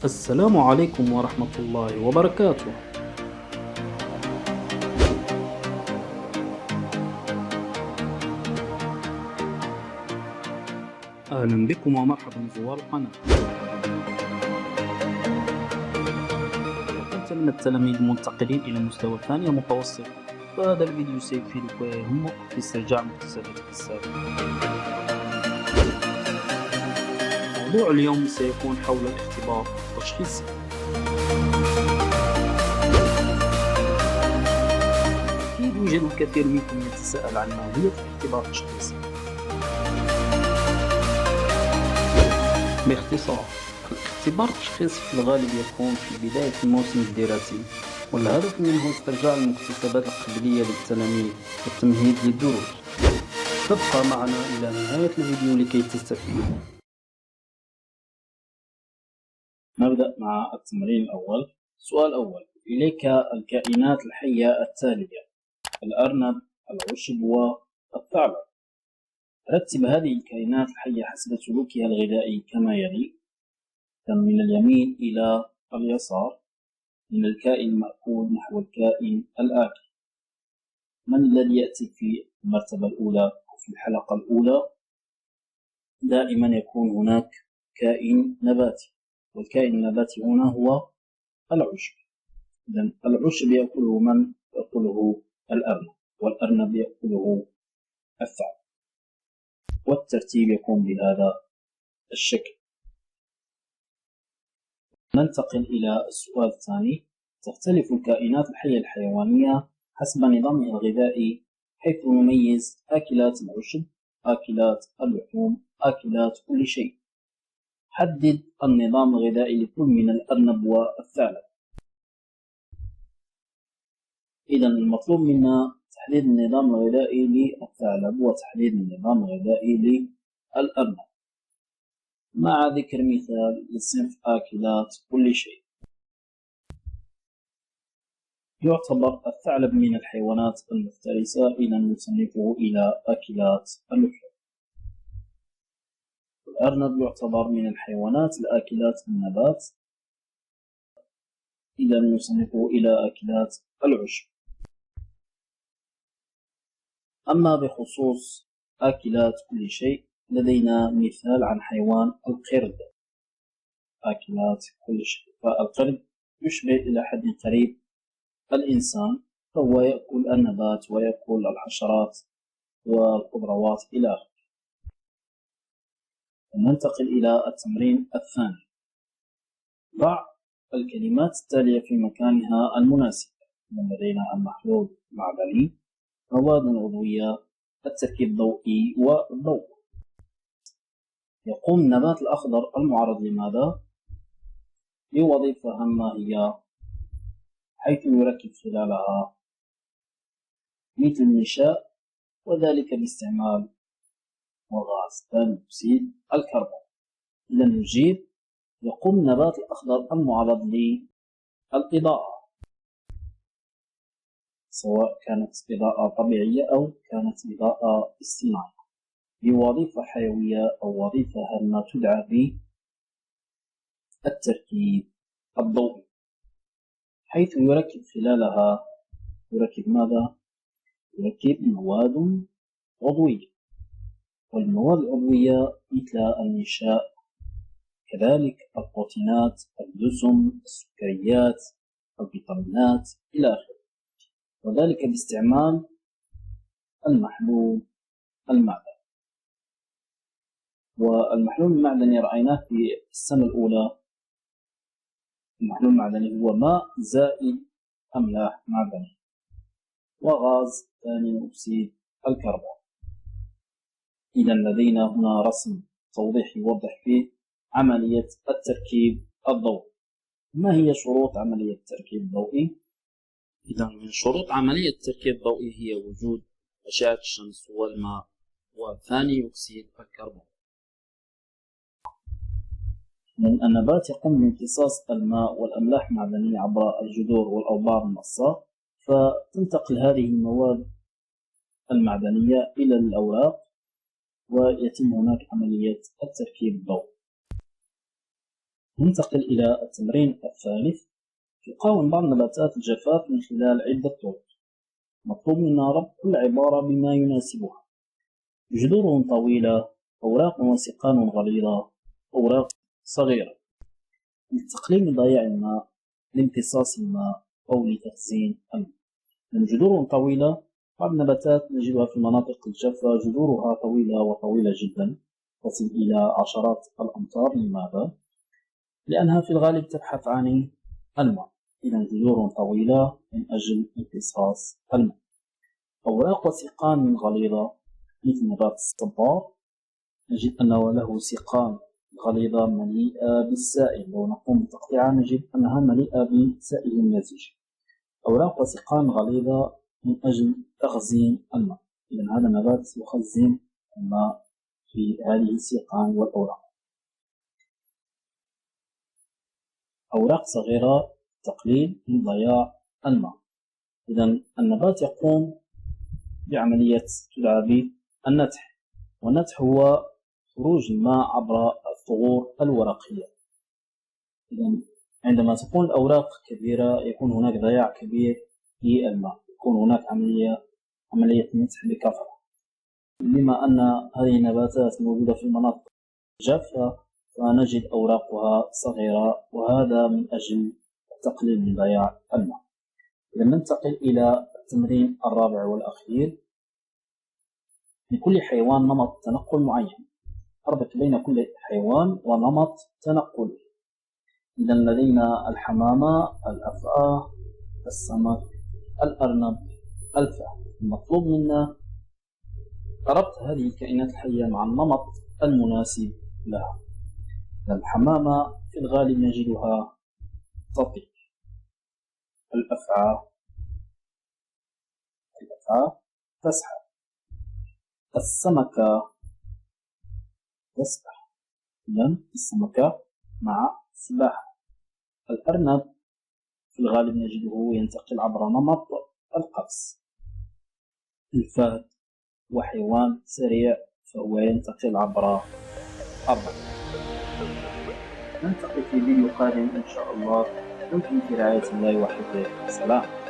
السلام عليكم ورحمة الله وبركاته. أهلا بكم ومرحبا زوار القناة. كنت من التلاميذ المنتقلين إلى مستوى ثاني متوسط، فهذا الفيديو سيفيدك ويهمك في استرجاع مكتسباتك السابقة. موضوع اليوم سيكون حول الاختبار التشخيصي. أكيد يوجد الكثير منكم يتساءل عن ماهية الاختبار التشخيصي. باختصار، الاختبار التشخيصي في الغالب يكون في بداية الموسم الدراسي، والهدف منه استرجاع المكتسبات القبلية للتلاميذ والتمهيد للدروس. تبقى معنا إلى نهاية الفيديو لكي تستفيد. نبدأ مع التمرين الأول. السؤال الأول: إليك الكائنات الحية التالية: الأرنب، العشب، والثعلب. رتب هذه الكائنات الحية حسب سلوكها الغذائي كما يلي: من اليمين إلى اليسار، من الكائن المأكول نحو الكائن الآكل. من الذي يأتي في المرتبة الأولى أو في الحلقة الأولى؟ دائما يكون هناك كائن نباتي، والكائن النباتي هنا هو العشب. إذن العشب يأكله من؟ يأكله الأرنب، والأرنب يأكله الثعلب، والترتيب يكون بهذا الشكل. ننتقل إلى السؤال الثاني: تختلف الكائنات الحية الحيوانية حسب نظامها الغذائي، حيث نميز آكلات العشب، آكلات اللحوم، آكلات كل شيء. حدد النظام الغذائي لكل من الأرنب والثعلب. إذا المطلوب منا تحديد النظام الغذائي للثعلب وتحديد النظام الغذائي للأرنب، مع ذكر مثال لصنف آكلات كل شيء. يعتبر الثعلب من الحيوانات المفترسة، إذا نصنفه إلى آكلات اللحوم. الأرنب يعتبر من الحيوانات الآكلات النبات، إذا نصنفه إلى آكلات العشب. أما بخصوص آكلات كل شيء، لدينا مثال عن حيوان القرد، آكلات كل شيء. فالقرد يشبه إلى حد قريب الإنسان، فهو يأكل النبات ويأكل الحشرات والخضروات إلى آخره. ننتقل إلى التمرين الثاني. ضع الكلمات التالية في مكانها المناسب. لدينا المحلول المعدني، مواد عضوية، التركيب الضوئي والضوء. يقوم النبات الأخضر المعرض لماذا؟ لوظيفة هامة هي حيث يركب خلالها مثل النشاء، وذلك باستعمال وغاز ثاني أكسيد الكربون. إذا نجيب: يقوم النبات الأخضر المعرض للإضاءة، سواء كانت إضاءة طبيعية أو كانت إضاءة اصطناعية، بوظيفة حيوية أو وظيفة هامة تدعى بالتركيب الضوئي، حيث يركب خلالها ماذا؟ يركب مواد عضوية، والمواد العضوية مثل النشاء، كذلك البروتينات، الدسم، السكريات، الفيتامينات إلى آخره، وذلك باستعمال المحلول المعدني. والمحلول المعدني رأيناه في السنة الأولى. المحلول المعدني هو ماء زائد أملاح معدنية وغاز ثاني أكسيد الكربون. إذا لدينا هنا رسم توضيحي يوضح فيه عملية التركيب الضوئي. ما هي شروط عملية التركيب الضوئي؟ إذا من شروط عملية التركيب الضوئي هي وجود أشعة الشمس والماء وثاني أكسيد الكربون. النبات يقوم بامتصاص الماء والأملاح المعدنية عبر الجذور والأوبار المصة، فتنتقل هذه المواد المعدنية إلى الأوراق ويتم هناك عملية التركيب الضوئي. ننتقل إلى التمرين الثالث. تقاوم بعض نباتات الجفاف من خلال عدة طرق. مطلوب منا ربط كل عبارة بما يناسبها. جذور طويلة، أوراق وسقان غليظة، أوراق صغيرة. للتقليل من ضياع الماء، لامتصاص الماء، أو لتخزين الماء. من جذور طويلة، بعض النباتات نجدها في المناطق الجافة جذورها طويلة وطويلة جدا تصل إلى عشرات الأمتار. لماذا؟ لأنها في الغالب تبحث عن الماء. إذا جذور طويلة من أجل امتصاص الماء. أوراق وسقان غليظة مثل نبات الصبار، نجد أنه له سقان غليظة مليئة بالسائل. لو نقوم بتقطيعها نجد أنها مليئة بسائل مزج. أوراق وسقان غليظة من أجل تخزين الماء. إذا هذا النبات يخزن الماء في هذه السقان والأوراق. أوراق صغيرة تقليل من ضياع الماء. إذا النبات يقوم بعملية تدعى بالنتح، والنتح هو خروج الماء عبر الثغور الورقية. إذا عندما تكون الأوراق كبيرة يكون هناك ضياع كبير للماء، يكون هناك عملية نتح بكثرة. بما أن هذه النباتات موجودة في المناطق الجافة فنجد أوراقها صغيرة، وهذا من أجل التقليل من ضياع الماء. إذا ننتقل إلى التمرين الرابع والأخير. لكل حيوان نمط تنقل معين. أربط بين كل حيوان ونمط تنقله. إذا لدينا الحمامة، الأفعى، السمك، الأرنب، الفهد. المطلوب منا ربط هذه الكائنات الحية مع النمط المناسب لها. الحمامة في الغالب نجدها تطير. الأفعى تسحب. السمكة تسبح. إذا السمكة مع السباحة. الأرنب في الغالب نجده ينتقل عبر نمط القفز. الفهد هو حيوان سريع فهو ينتقل عبر الركض. نلتقي في فيديو قادم إن شاء الله. دمتم في رعاية الله وحفظه. سلام.